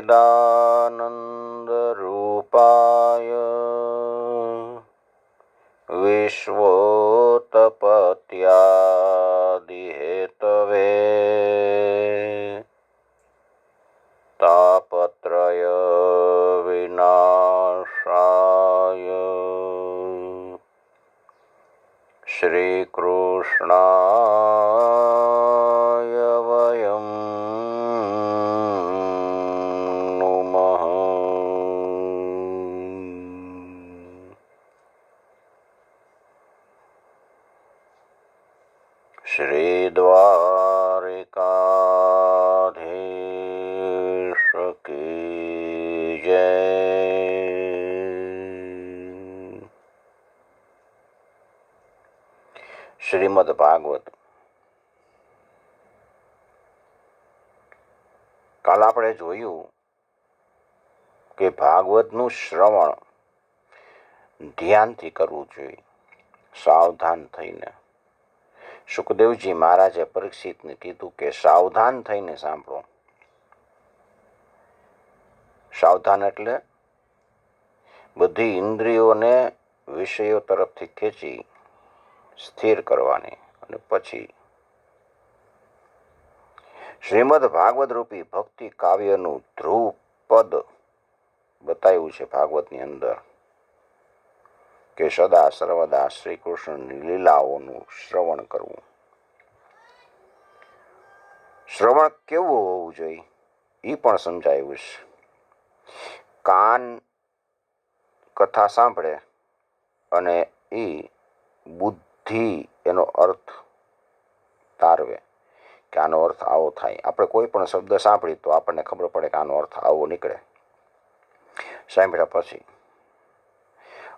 સચ્ચિદાનંદરૂપાય વિશ્વોત્પત્યાદિહેતવે તાપત્રય વિનાશાય શ્રીકૃષ્ણાય વયં નુમઃ. શ્રી દ્વારિકાધીશ કી જય. શ્રીમદ ભાગવત. કાલ આપણે જોયું કે ભાગવતનું શ્રવણ ધ્યાનથી કરવું જોઈએ, સાવધાન થઈને. સુખદેવજી મહારાજે પરીક્ષિતને કીધું કે સાવધાન થઈને સાંભળો. સાવધાન એટલે બધી ઇન્દ્રિયોને વિષયો તરફથી ખેંચી સ્થિર કરવાની અને પછી શ્રીમદ ભાગવત રૂપી ભક્તિ કાવ્યનું ધ્રુવ પદ બતાવ્યું છે ભાગવતની અંદર કે સદા સર્વદા શ્રી કૃષ્ણની લીલાઓનું શ્રવણ કરવું. શ્રવણ કેવું હોવું જોઈએ એ પણ સમજાયું છે. કાન કથા સાંભળે અને એ બુદ્ધિ એનો અર્થ તારવે કે આનો અર્થ આવો થાય. આપણે કોઈ પણ શબ્દ સાંભળી તો આપણને ખબર પડે કે આનો અર્થ આવો નીકળે સાંભળ્યા પછી.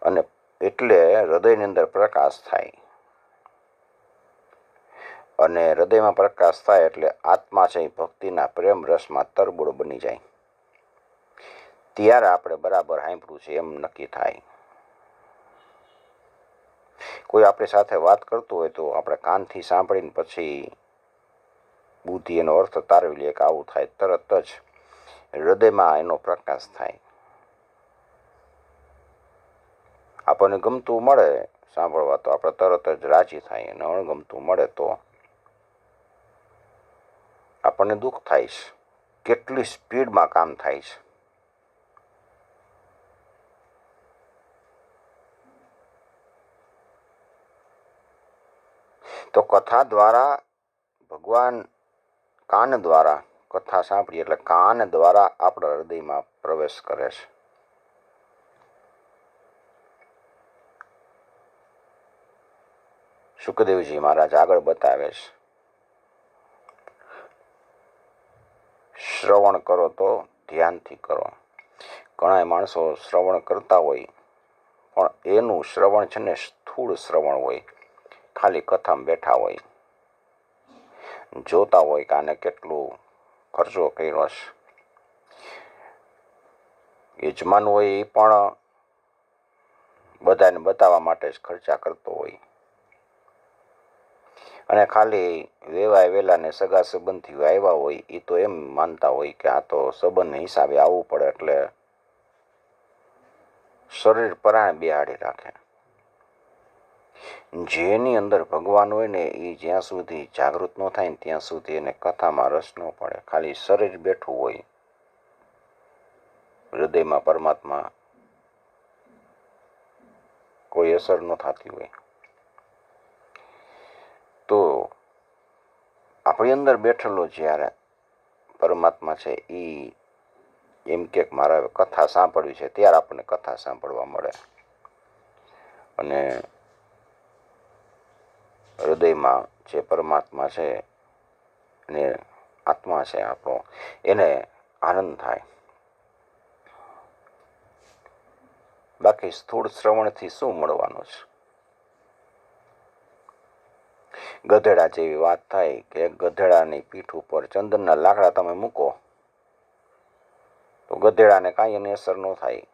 અને એટલે હૃદયની અંદર પ્રકાશ થાય અને હૃદયમાં પ્રકાશ થાય એટલે આત્મા છે ભક્તિના પ્રેમ રસમાં તરબોળ બની જાય. ત્યારે આપણે બરાબર સાંભળ્યું છે એમ નક્કી થાય. કોઈ આપણી સાથે વાત કરતું હોય તો આપણે કાનથી સાંભળીને પછી બુદ્ધિ એનો અર્થ તારવી લે કે આવું થાય, તરત જ હૃદયમાં એનો પ્રકાશ થાય. આપણને ગમતું મળે સાંભળવા તો આપણે તરત જ રાજી થાય, અને અણગમતું મળે તો આપણને દુઃખ થાય છે. કેટલી સ્પીડમાં કામ થાય છે. તો કથા દ્વારા ભગવાન કાન દ્વારા કથા સાંભળીએ એટલે કાન દ્વારા આપણા હૃદયમાં પ્રવેશ કરે છે. સુખદેવજી મહારાજ આગળ બતાવે છે, શ્રવણ કરો તો ધ્યાનથી કરો. ઘણા માણસો શ્રવણ કરતા હોય પણ એનું શ્રવણ છે ને સ્થૂળ શ્રવણ હોય, ખાલી કથામાં બેઠા હોય, જોતા હોય કે આને કેટલું ખર્ચો કર્યો છે. યજમાન હોય એ પણ બધાને બતાવવા માટે જ ખર્ચા કરતો હોય, અને ખાલી વેવાય વેલાને સગા સંબંધી આવ્યા હોય એ તો એમ માનતા હોય કે આ તો સંબંધ હિસાબે આવવું પડે એટલે શરીર પરાણે બેહાડી રાખે. જેની અંદર ભગવાન હોય ને એ જ્યાં સુધી જાગૃત ન થાય ને ત્યાં સુધી એને કથામાં રસ ન પડે. ખાલી શરીર બેઠું હોય, હૃદયમાં પરમાત્મા કોઈ અસર ન થતી હોય. તો આપણી અંદર બેઠેલો જ્યારે પરમાત્મા છે એ એમ કે મારે કથા સાંભળવી છે, ત્યારે આપણને કથા સાંભળવા મળે. અને હૃદયમાં જે પરમાત્મા છે અને આત્મા છે આપણો, એને આનંદ થાય. બાકી સ્થૂળ શ્રવણથી શું મળવાનું છે? ગધેડા જેવી વાત થાય કે ગધેડાની પીઠ ઉપર ચંદનના લાકડા તમે મૂકો તો ગધેડાને કાંઈ એની અસર ન થાય.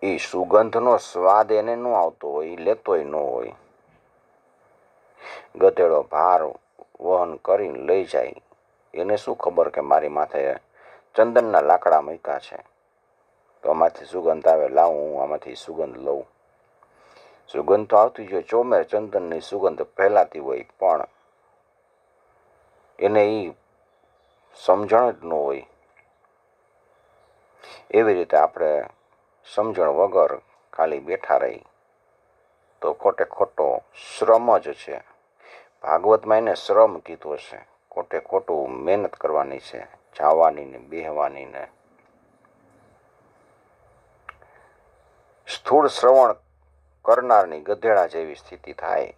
એ સુગંધનો સ્વાદ એને ન આવતો હોય, એ લેતોય ન હોય. ગધેડો ભાર વહન કરીને લઈ જાય, એને શું ખબર કે મારી માથે ચંદનના લાકડા મૂક્યા છે, તો આમાંથી સુગંધ આવે. લાવ હું આમાંથી સુગંધ લઉં. સુગંધ તો આવતી જ હોય, ચોમેર ચંદનની સુગંધ ફેલાતી હોય, પણ એને એ સમજણ જ ન હોય. એવી રીતે આપણે સમજણ વગર ખાલી બેઠા રહી તો ખોટે ખોટો શ્રમ જ છે. ભાગવતમાં એને શ્રમ કીધું હશે. ખોટે ખોટું મહેનત કરવાની છે, જાવાની ને બેહવાની ને. સ્થૂળ શ્રવણ કરનારની ગધેડા જેવી સ્થિતિ થાય.